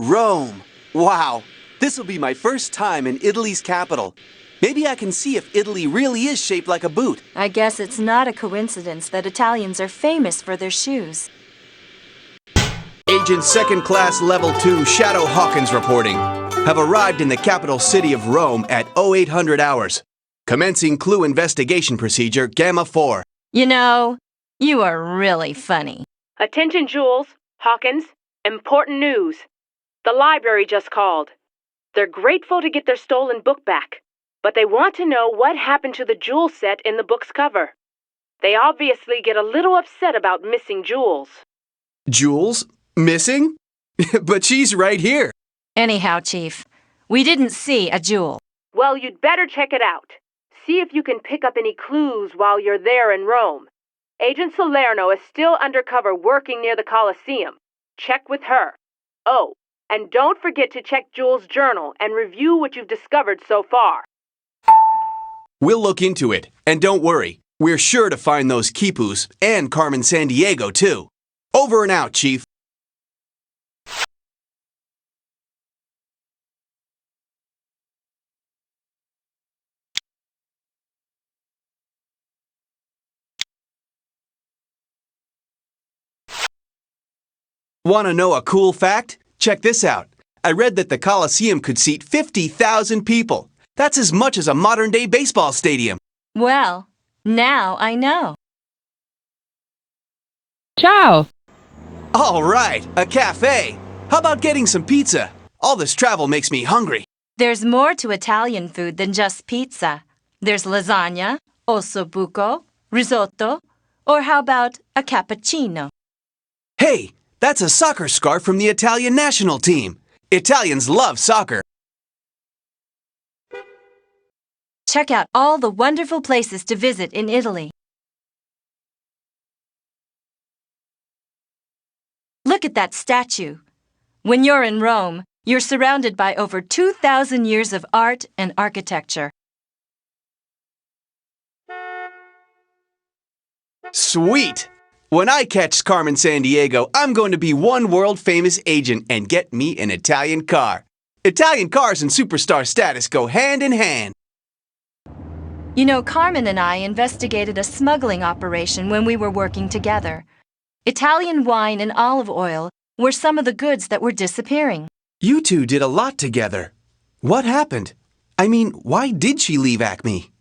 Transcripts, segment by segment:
Rome. Wow. This will be my first time in Italy's capital. Maybe I can see if Italy really is shaped like a boot. I guess it's not a coincidence that Italians are famous for their shoes. Agent Second Class Level 2 Shadow Hawkins reporting. Have arrived in the capital city of Rome at 0800 hours. Commencing clue investigation procedure Gamma 4. You know, you are really funny. Attention, Jules, Hawkins. Important news. The library just called. They're grateful to get their stolen book back, but they want to know what happened to the jewel set in the book's cover. They obviously get a little upset about missing jewels. Jules? Missing? But she's right here. Anyhow, Chief, we didn't see a jewel. Well, you'd better check it out. See if you can pick up any clues while you're there in Rome. Agent Salerno is still undercover working near the Colosseum. Check with her. Oh, and don't forget to check Jules' journal and review what you've discovered so far. We'll look into it, and don't worry. We're sure to find those quipus and Carmen Sandiego, too. Over and out, Chief. Want to know a cool fact? Check this out. I read that the Colosseum could seat 50,000 people. That's as much as a modern-day baseball stadium. Well, now I know. Ciao! All right, a cafe. How about getting some pizza? All this travel makes me hungry. There's more to Italian food than just pizza. There's lasagna, ossobuco, risotto, or how about a cappuccino? Hey, that's a soccer scarf from the Italian national team. Italians love soccer. Check out all the wonderful places to visit in Italy. Look at that statue. When you're in Rome, you're surrounded by over 2,000 years of art and architecture. Sweet! When I catch Carmen Sandiego, I'm going to be one world-famous agent and get me an Italian car. Italian cars and superstar status go hand in hand. You know, Carmen and I investigated a smuggling operation when we were working together. Italian wine and olive oil were some of the goods that were disappearing. You two did a lot together. What happened? I mean, why did she leave Acme?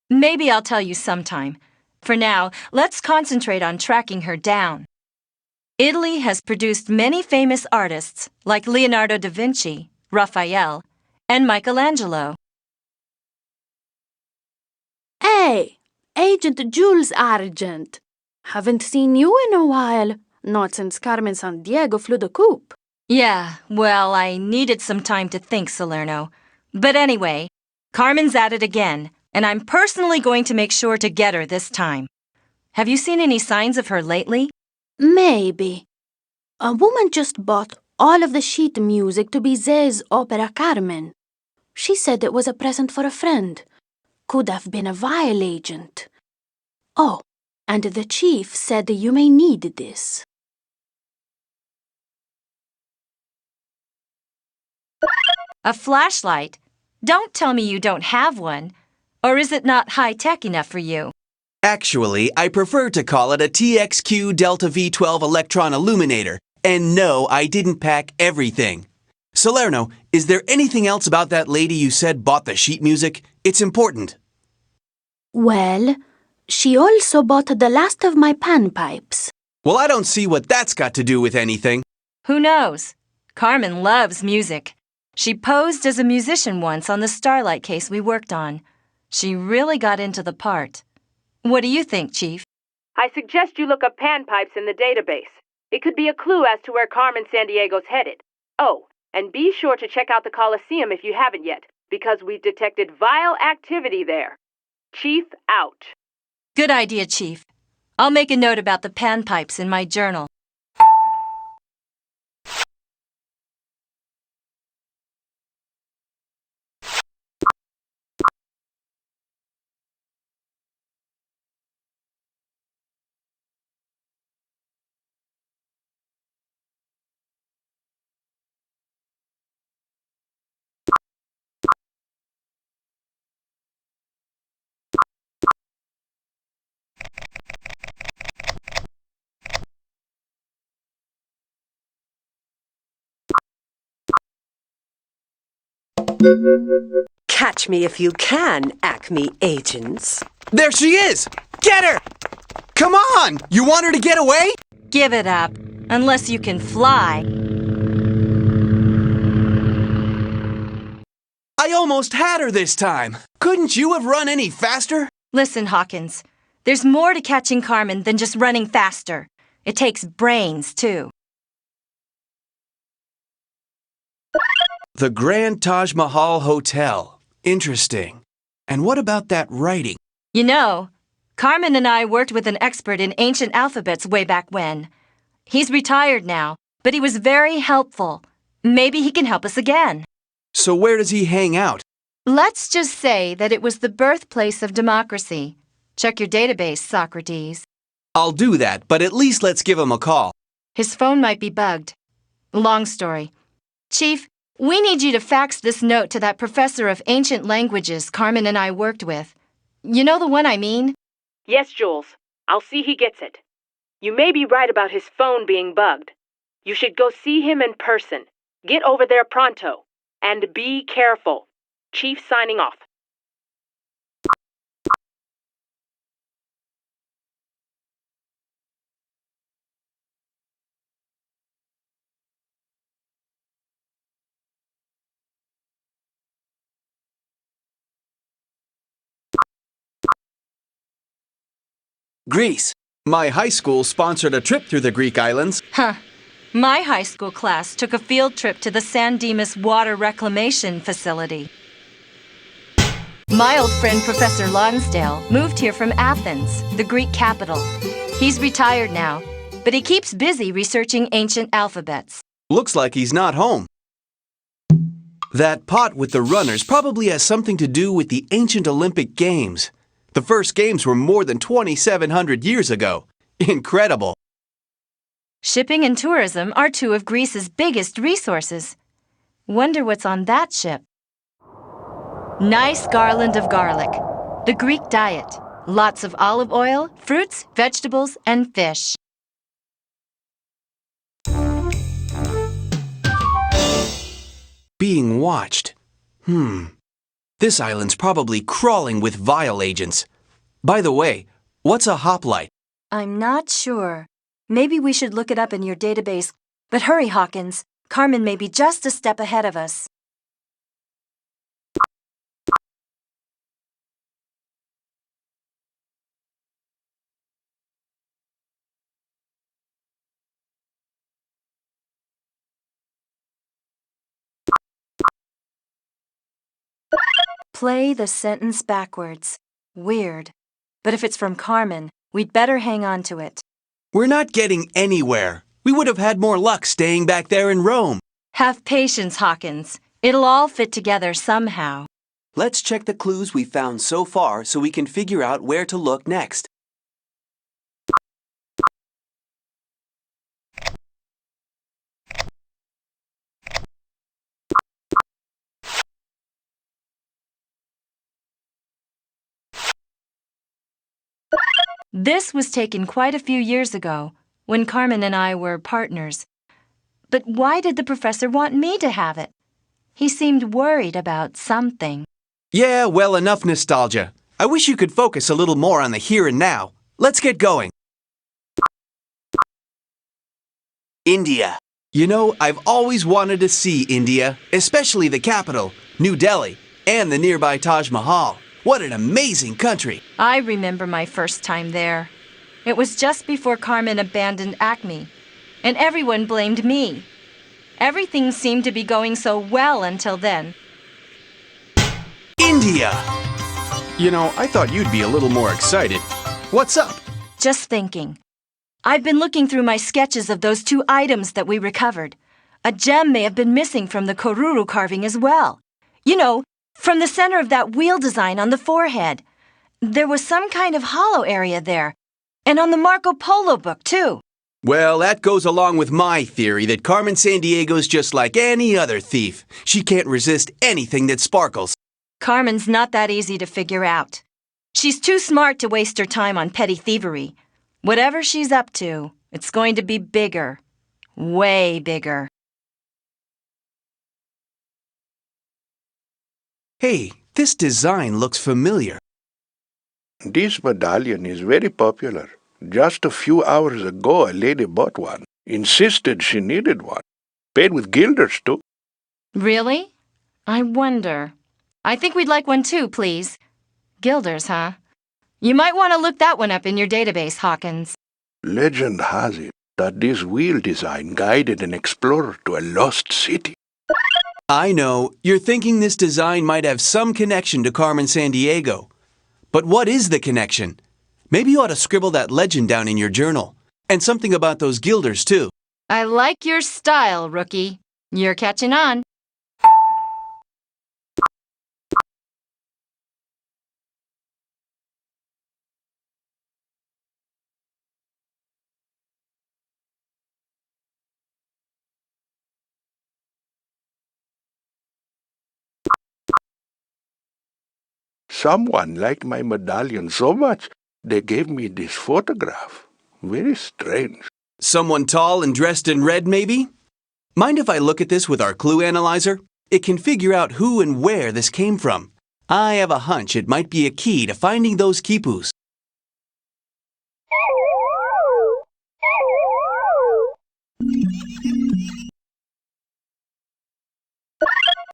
Maybe I'll tell you sometime. For now, let's concentrate on tracking her down. Italy has produced many famous artists like Leonardo da Vinci, Raphael, and Michelangelo. Hey, Agent Jules Argent. Haven't seen you in a while. Not since Carmen Sandiego flew the coop. Yeah, well, I needed some time to think, Salerno. But anyway, Carmen's at it again, and I'm personally going to make sure to get her this time. Have you seen any signs of her lately? Maybe. A woman just bought all of the sheet music to be Zé's opera Carmen. She said it was a present for a friend. Could have been a vial agent. Oh, and the chief said you may need this. A flashlight? Don't tell me you don't have one. Or is it not high-tech enough for you? Actually, I prefer to call it a TXQ Delta V12 electron illuminator. And no, I didn't pack everything. Salerno, is there anything else about that lady you said bought the sheet music? It's important. Well, she also bought the last of my panpipes. Well, I don't see what that's got to do with anything. Who knows? Carmen loves music. She posed as a musician once on the Starlight case we worked on. She really got into the part. What do you think, Chief? I suggest you look up panpipes in the database. It could be a clue as to where Carmen Sandiego's headed. Oh, and be sure to check out the Colosseum if you haven't yet, because we've detected vile activity there. Chief out. Good idea, Chief. I'll make a note about the panpipes in my journal. Catch me if you can, Acme agents. There she is! Get her! Come on! You want her to get away? Give it up, unless you can fly. I almost had her this time. Couldn't you have run any faster? Listen, Hawkins, there's more to catching Carmen than just running faster. It takes brains, too. The Grand Taj Mahal Hotel. Interesting. And what about that writing? You know, Carmen and I worked with an expert in ancient alphabets way back when. He's retired now, but he was very helpful. Maybe he can help us again. So where does he hang out? Let's just say that it was the birthplace of democracy. Check your database, Socrates. I'll do that, but at least let's give him a call. His phone might be bugged. Long story. Chief, we need you to fax this note to that professor of ancient languages Carmen and I worked with. You know the one I mean? Yes, Jules. I'll see he gets it. You may be right about his phone being bugged. You should go see him in person. Get over there pronto. And be careful. Chief signing off. Greece. My high school sponsored a trip through the Greek islands. Huh. My high school class took a field trip to the Sandiego water reclamation facility. My old friend Professor Lonsdale moved here from Athens, the Greek capital. He's retired now, but he keeps busy researching ancient alphabets. Looks like he's not home. That pot with the runners probably has something to do with the ancient Olympic Games. The first games were more than 2,700 years ago. Incredible. Shipping and tourism are two of Greece's biggest resources. Wonder what's on that ship. Nice garland of garlic. The Greek diet. Lots of olive oil, fruits, vegetables, and fish. Being watched. This island's probably crawling with vile agents. By the way, what's a hoplite? I'm not sure. Maybe we should look it up in your database. But hurry, Hawkins. Carmen may be just a step ahead of us. Play the sentence backwards. Weird. But if it's from Carmen, we'd better hang on to it. We're not getting anywhere. We would have had more luck staying back there in Rome. Have patience, Hawkins. It'll all fit together somehow. Let's check the clues we found so far so we can figure out where to look next. This was taken quite a few years ago, when Carmen and I were partners. But why did the professor want me to have it? He seemed worried about something. Yeah, well, enough nostalgia. I wish you could focus a little more on the here and now. Let's get going. India. You know, I've always wanted to see India, especially the capital, New Delhi, and the nearby Taj Mahal. What an amazing country! I remember my first time there. It was just before Carmen abandoned Acme, and everyone blamed me. Everything seemed to be going so well until then. India! You know, I thought you'd be a little more excited. What's up? Just thinking. I've been looking through my sketches of those two items that we recovered. A gem may have been missing from the Koruru carving as well. You know, from the center of that wheel design on the forehead. There was some kind of hollow area there. And on the Marco Polo book, too. Well, that goes along with my theory that Carmen Sandiego's just like any other thief. She can't resist anything that sparkles. Carmen's not that easy to figure out. She's too smart to waste her time on petty thievery. Whatever she's up to, it's going to be bigger. Way bigger. Hey, this design looks familiar. This medallion is very popular. Just a few hours ago, a lady bought one. Insisted she needed one. Paid with guilders, too. Really? I wonder. I think we'd like one too, please. Guilders, huh? You might want to look that one up in your database, Hawkins. Legend has it that this wheel design guided an explorer to a lost city. I know, you're thinking this design might have some connection to Carmen Sandiego. But what is the connection? Maybe you ought to scribble that legend down in your journal. And something about those guilders, too. I like your style, rookie. You're catching on. Someone liked my medallion so much, they gave me this photograph. Very strange. Someone tall and dressed in red, maybe? Mind if I look at this with our clue analyzer? It can figure out who and where this came from. I have a hunch it might be a key to finding those quipus.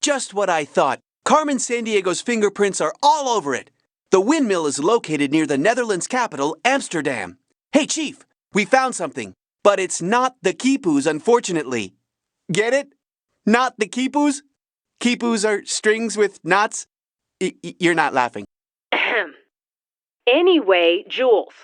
Just what I thought. Carmen Sandiego's fingerprints are all over it. The windmill is located near the Netherlands capital, Amsterdam. Hey, Chief, we found something. But it's not the quipus, unfortunately. Get it? Not the quipus? Quipus are strings with knots? You're not laughing. Ahem. Anyway, Jules,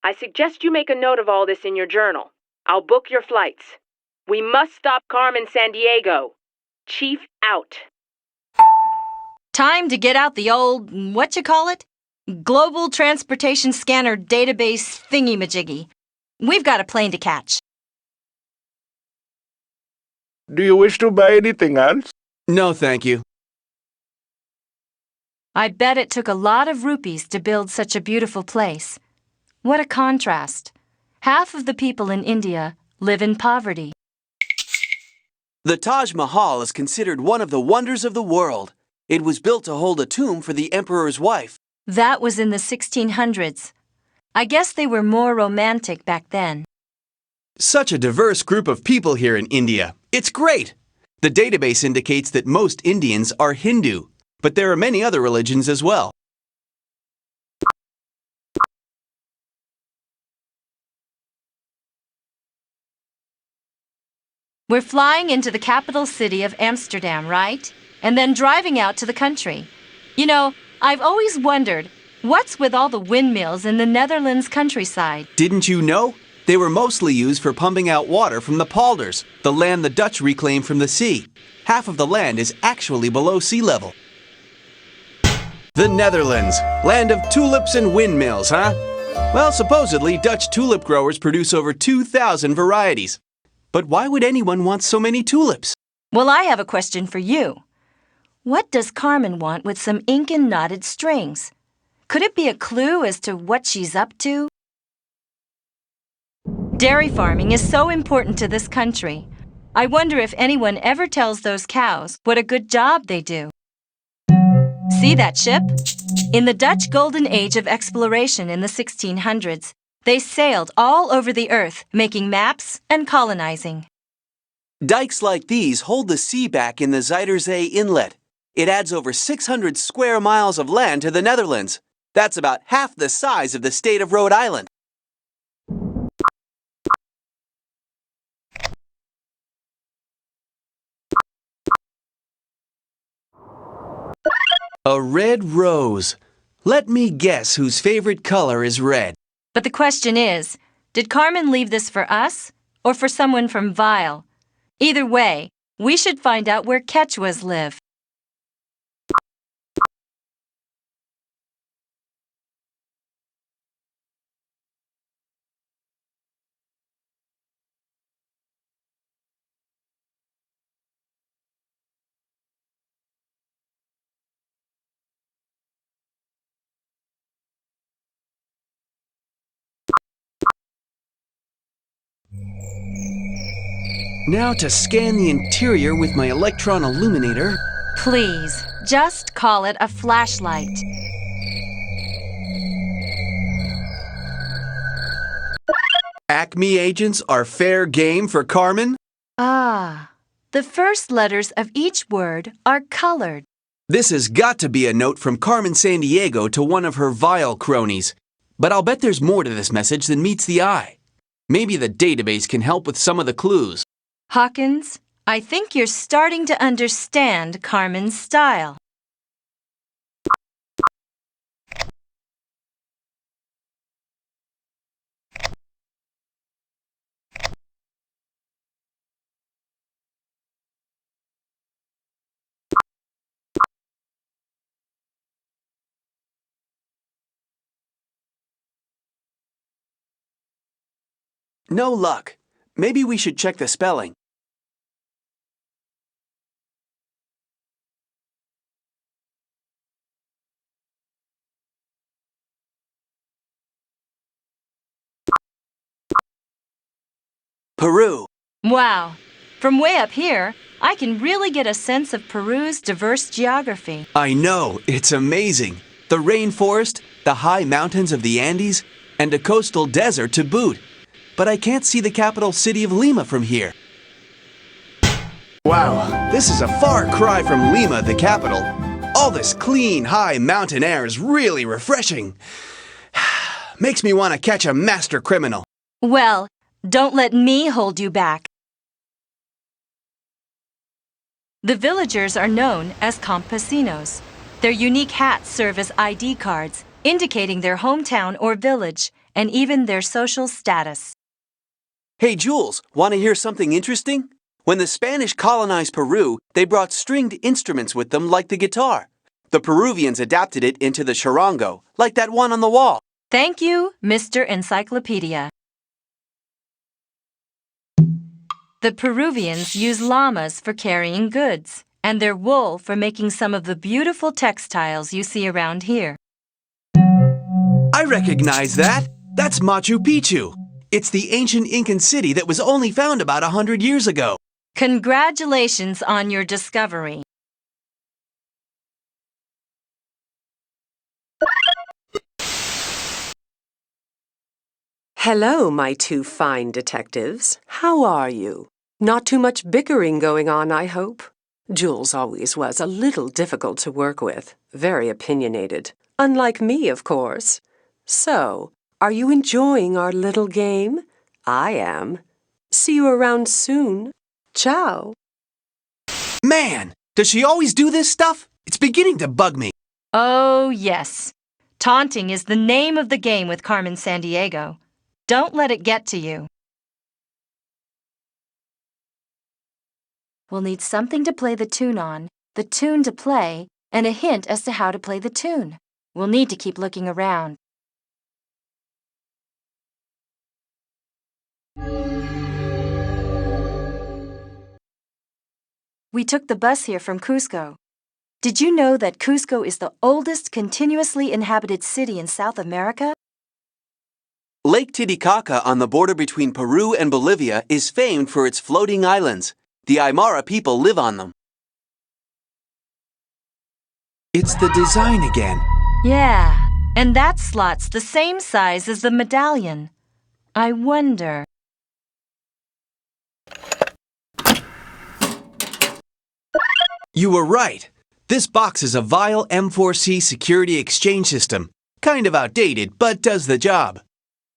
I suggest you make a note of all this in your journal. I'll book your flights. We must stop Carmen Sandiego. Chief out. Time to get out the old, Global Transportation Scanner Database thingy-majiggy. We've got a plane to catch. Do you wish to buy anything else? No, thank you. I bet it took a lot of rupees to build such a beautiful place. What a contrast. Half of the people in India live in poverty. The Taj Mahal is considered one of the wonders of the world. It was built to hold a tomb for the emperor's wife. That was in the 1600s. I guess they were more romantic back then. Such a diverse group of people here in India. It's great! The database indicates that most Indians are Hindu, but there are many other religions as well. We're flying into the capital city of Amsterdam, right? And then driving out to the country. You know, I've always wondered, what's with all the windmills in the Netherlands countryside? Didn't you know? They were mostly used for pumping out water from the polders, the land the Dutch reclaimed from the sea. Half of the land is actually below sea level. The Netherlands, land of tulips and windmills, huh? Well, supposedly, Dutch tulip growers produce over 2,000 varieties. But why would anyone want so many tulips? Well, I have a question for you. What does Carmen want with some ink and knotted strings? Could it be a clue as to what she's up to? Dairy farming is so important to this country. I wonder if anyone ever tells those cows what a good job they do. See that ship? In the Dutch Golden Age of exploration in the 1600s, they sailed all over the earth, making maps and colonizing. Dikes like these hold the sea back in the Zuiderzee Inlet. It adds over 600 square miles of land to the Netherlands. That's about half the size of the state of Rhode Island. A red rose. Let me guess whose favorite color is red. But the question is, did Carmen leave this for us or for someone from Vile? Either way, we should find out where Quechuas live. Now to scan the interior with my electron illuminator. Please, Just call it a flashlight. Acme agents are fair game for Carmen? Ah, the first letters of each word are colored. This has got to be a note from Carmen Sandiego to one of her vile cronies. But I'll bet there's more to this message than meets the eye. Maybe the database can help with some of the clues. Hawkins, I think you're starting to understand Carmen's style. No luck. Maybe we should check the spelling. Peru. Wow. From way up here, I can really get a sense of Peru's diverse geography. I know, it's amazing. The rainforest, the high mountains of the Andes, and a coastal desert to boot. But I can't see the capital city of Lima from here. Wow, this is a far cry from Lima, the capital. All this clean, high mountain air is really refreshing. Makes me want to catch a master criminal. Well, don't let me hold you back. The villagers are known as campesinos. Their unique hats serve as ID cards, indicating their hometown or village, and even their social status. Hey, Jules, want to hear something interesting? When the Spanish colonized Peru, they brought stringed instruments with them like the guitar. The Peruvians adapted it into the charango, like that one on the wall. Thank you, Mr. Encyclopedia. The Peruvians use llamas for carrying goods, and their wool for making some of the beautiful textiles you see around here. I recognize that. That's Machu Picchu. It's the ancient Incan city that was only found about 100 years ago. Congratulations on your discovery. Hello, my two fine detectives. How are you? Not too much bickering going on, I hope. Jules always was a little difficult to work with, very opinionated. Unlike me, of course. So, are you enjoying our little game? I am. See you around soon. Ciao. Man, does she always do this stuff? It's beginning to bug me. Oh, yes. Taunting is the name of the game with Carmen Sandiego. Don't let it get to you. We'll need something to play the tune on, the tune to play, and a hint as to how to play the tune. We'll need to keep looking around. We took the bus here from Cusco. Did you know that Cusco is the oldest continuously inhabited city in South America? Lake Titicaca on the border between Peru and Bolivia is famed for its floating islands. The Aymara people live on them. It's the design again. Yeah, and that slot's the same size as the medallion. I wonder... You were right. This box is a Vile M4C security exchange system. Kind of outdated, but does the job.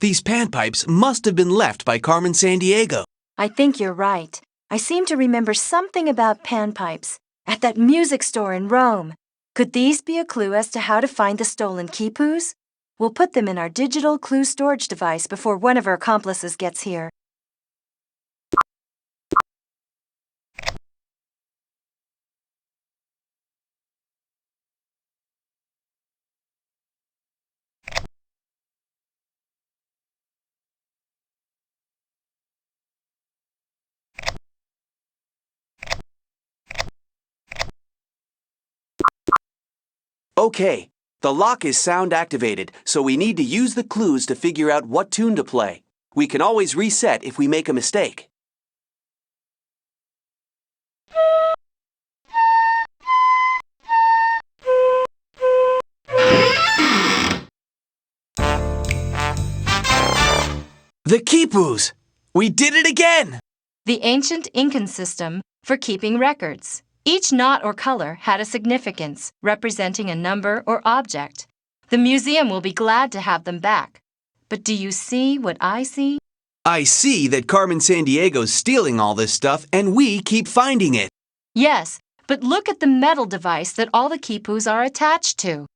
These panpipes must have been left by Carmen Sandiego. I think you're right. I seem to remember something about panpipes at that music store in Rome. Could these be a clue as to how to find the stolen quipus? We'll put them in our digital clue storage device before one of our accomplices gets here. Okay, the lock is sound activated, so we need to use the clues to figure out what tune to play. We can always reset if we make a mistake. The quipus! We did it again! The ancient Incan system for keeping records. Each knot or color had a significance, representing a number or object. The museum will be glad to have them back. But do you see what I see? I see that Carmen Sandiego's stealing all this stuff and we keep finding it. Yes, but look at the metal device that all the quipus are attached to.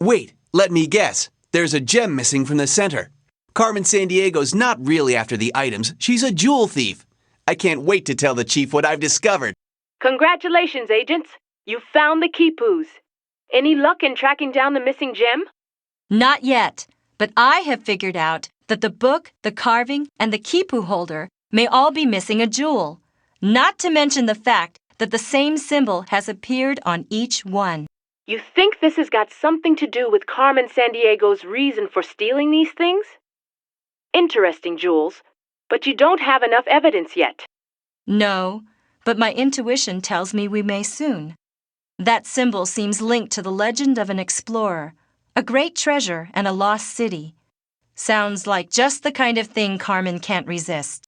Wait, let me guess. There's a gem missing from the center. Carmen Sandiego's not really after the items. She's a jewel thief. I can't wait to tell the chief what I've discovered. Congratulations, agents. You found the quipus. Any luck in tracking down the missing gem? Not yet, but I have figured out that the book, the carving, and the quipu holder may all be missing a jewel, not to mention the fact that the same symbol has appeared on each one. You think this has got something to do with Carmen Sandiego's reason for stealing these things? Interesting, Jules, but you don't have enough evidence yet. No, but my intuition tells me we may soon. That symbol seems linked to the legend of an explorer, a great treasure, and a lost city. Sounds like just the kind of thing Carmen can't resist.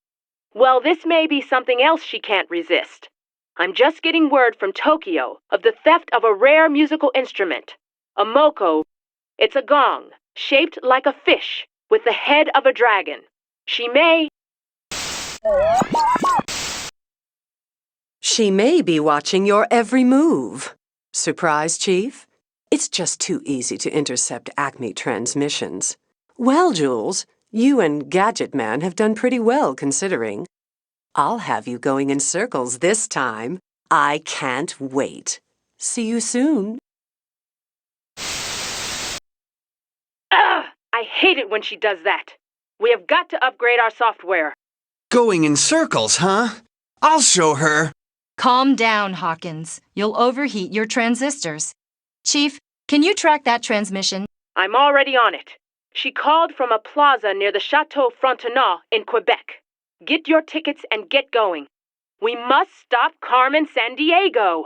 Well, this may be something else she can't resist. I'm just getting word from Tokyo of the theft of a rare musical instrument, a moko. It's a gong, shaped like a fish, with the head of a dragon. She may be watching your every move. Surprise, Chief? It's just too easy to intercept Acme transmissions. Well, Jules, you and Gadget Man have done pretty well considering. I'll have you going in circles this time. I can't wait. See you soon. Ugh! I hate it when she does that. We have got to upgrade our software. Going in circles, huh? I'll show her. Calm down, Hawkins. You'll overheat your transistors. Chief, can you track that transmission? I'm already on it. She called from a plaza near the Chateau Frontenac in Quebec. Get your tickets and get going. We must stop Carmen Sandiego.